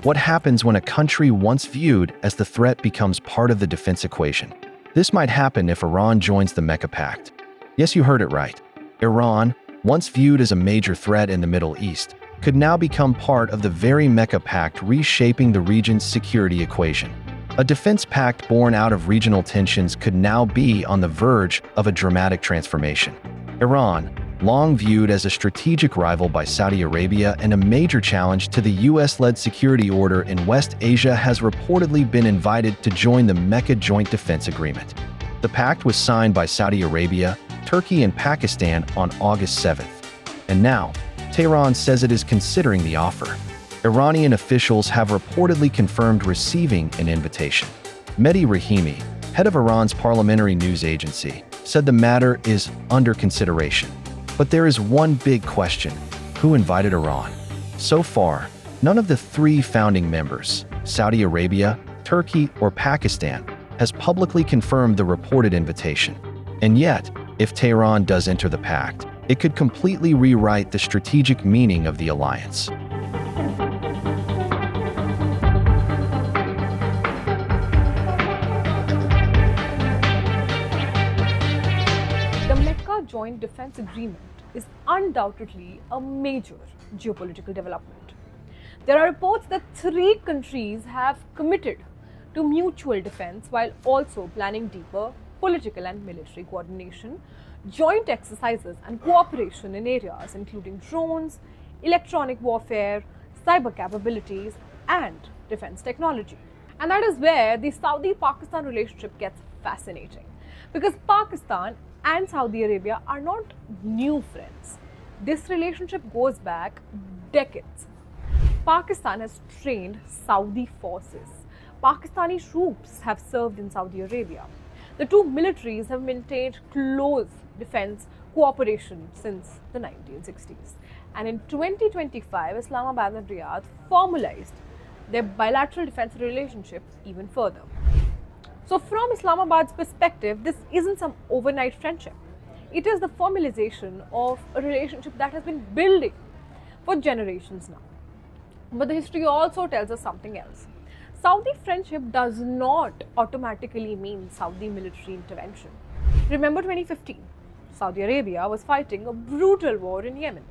What happens when a country once viewed as the threat becomes part of the defense equation? This might happen if Iran joins the Mecca Pact. Yes, you heard it right. Iran, once viewed as a major threat in the Middle East, could now become part of the very Mecca Pact, reshaping the region's security equation. A defense pact born out of regional tensions could now be on the verge of a dramatic transformation. Iran, long viewed as a strategic rival by Saudi Arabia and a major challenge to the US-led security order in West Asia, has reportedly been invited to join the Mecca Joint Defense Agreement. The pact was signed by Saudi Arabia, Turkey, and Pakistan on August 7th. And now, Tehran says it is considering the offer. Iranian officials have reportedly confirmed receiving an invitation. Mehdi Rahimi, head of Iran's parliamentary news agency, said the matter is under consideration. But there is one big question: who invited Iran? So far, none of the three founding members, Saudi Arabia, Turkey, or Pakistan, has publicly confirmed the reported invitation. And yet, if Tehran does enter the pact, it could completely rewrite the strategic meaning of the alliance. The Mecca Joint Defence Agreement is undoubtedly a major geopolitical development. There are reports that three countries have committed to mutual defense while also planning deeper political and military coordination, joint exercises, and cooperation in areas including drones, electronic warfare, cyber capabilities, and defense technology. And that is where the Saudi-Pakistan relationship gets fascinating, because Pakistan and Saudi Arabia are not new friends. This relationship goes back decades. Pakistan has trained Saudi forces. Pakistani troops have served in Saudi Arabia. The two militaries have maintained close defense cooperation since the 1960s. And in 2025, Islamabad and Riyadh formalized their bilateral defense relationship even further. So from Islamabad's perspective, this isn't some overnight friendship. It is the formalization of a relationship that has been building for generations now. But the history also tells us something else. Saudi friendship does not automatically mean Saudi military intervention. Remember 2015, Saudi Arabia was fighting a brutal war in Yemen.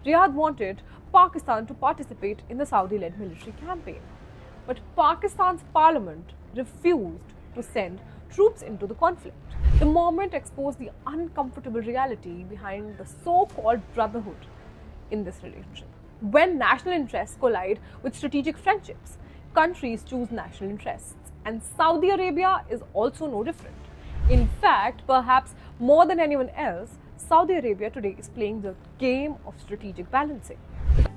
Riyadh wanted Pakistan to participate in the Saudi-led military campaign. But Pakistan's parliament refused to send troops into the conflict. The moment exposed the uncomfortable reality behind the so-called brotherhood in this relationship. When national interests collide with strategic friendships, countries choose national interests, and Saudi Arabia is also no different. In fact, perhaps more than anyone else, Saudi Arabia today is playing the game of strategic balancing.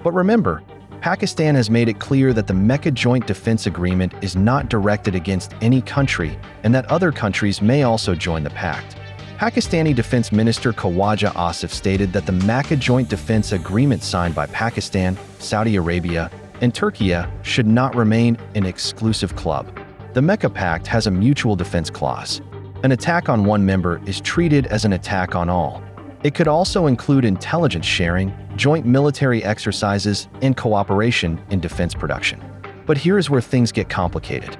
But remember, Pakistan has made it clear that the Mecca Joint Defense Agreement is not directed against any country and that other countries may also join the pact. Pakistani Defense Minister Khawaja Asif stated that the Mecca Joint Defense Agreement signed by Pakistan, Saudi Arabia, and Turkey should not remain an exclusive club. The Mecca Pact has a mutual defense clause. An attack on one member is treated as an attack on all. It could also include intelligence sharing, joint military exercises, and cooperation in defense production. But here's where things get complicated.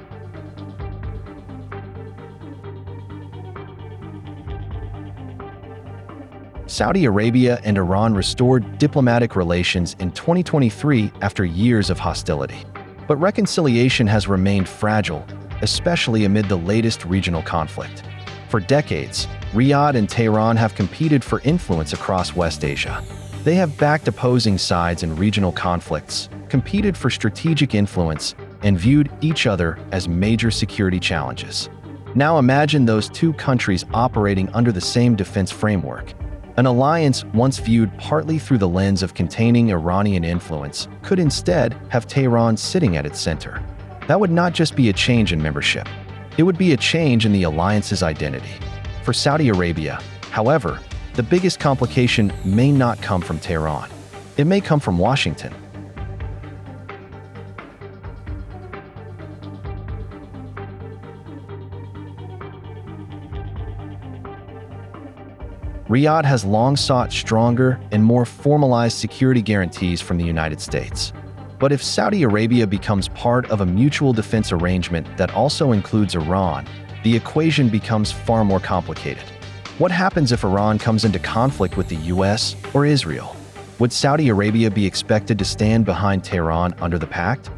Saudi Arabia and Iran restored diplomatic relations in 2023 after years of hostility. But reconciliation has remained fragile, especially amid the latest regional conflict. For decades, Riyadh and Tehran have competed for influence across West Asia. They have backed opposing sides in regional conflicts, competed for strategic influence, and viewed each other as major security challenges. Now imagine those two countries operating under the same defense framework. An alliance once viewed partly through the lens of containing Iranian influence could instead have Tehran sitting at its center. That would not just be a change in membership. It would be a change in the alliance's identity. For Saudi Arabia, however, the biggest complication may not come from Tehran. It may come from Washington. Riyadh has long sought stronger and more formalized security guarantees from the United States. But if Saudi Arabia becomes part of a mutual defense arrangement that also includes Iran, the equation becomes far more complicated. What happens if Iran comes into conflict with the US or Israel? Would Saudi Arabia be expected to stand behind Tehran under the pact?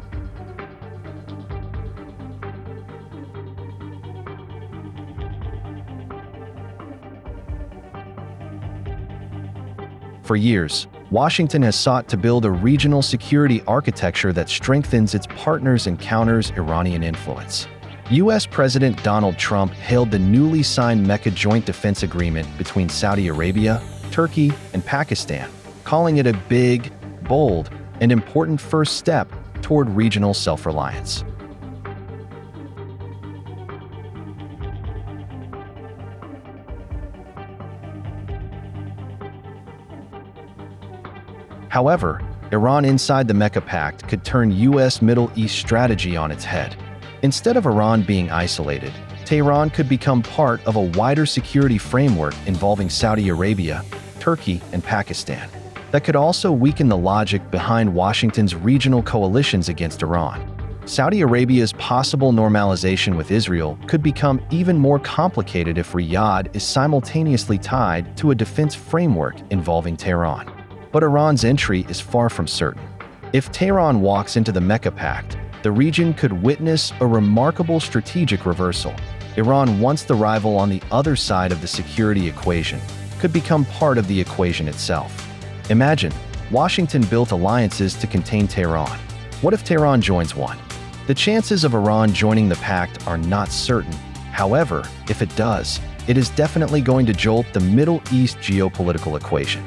For years, Washington has sought to build a regional security architecture that strengthens its partners and counters Iranian influence. U.S. President Donald Trump hailed the newly signed Mecca Joint Defense Agreement between Saudi Arabia, Turkey, and Pakistan, calling it a big, bold, and important first step toward regional self-reliance. However, Iran inside the Mecca Pact could turn U.S. Middle East strategy on its head. Instead of Iran being isolated, Tehran could become part of a wider security framework involving Saudi Arabia, Turkey, and Pakistan that could also weaken the logic behind Washington's regional coalitions against Iran. Saudi Arabia's possible normalization with Israel could become even more complicated if Riyadh is simultaneously tied to a defense framework involving Tehran. But Iran's entry is far from certain. If Tehran walks into the Mecca Pact, the region could witness a remarkable strategic reversal. Iran, once the rival on the other side of the security equation, could become part of the equation itself. Imagine, Washington built alliances to contain Tehran. What if Tehran joins one? The chances of Iran joining the pact are not certain. However, if it does, it is definitely going to jolt the Middle East geopolitical equation.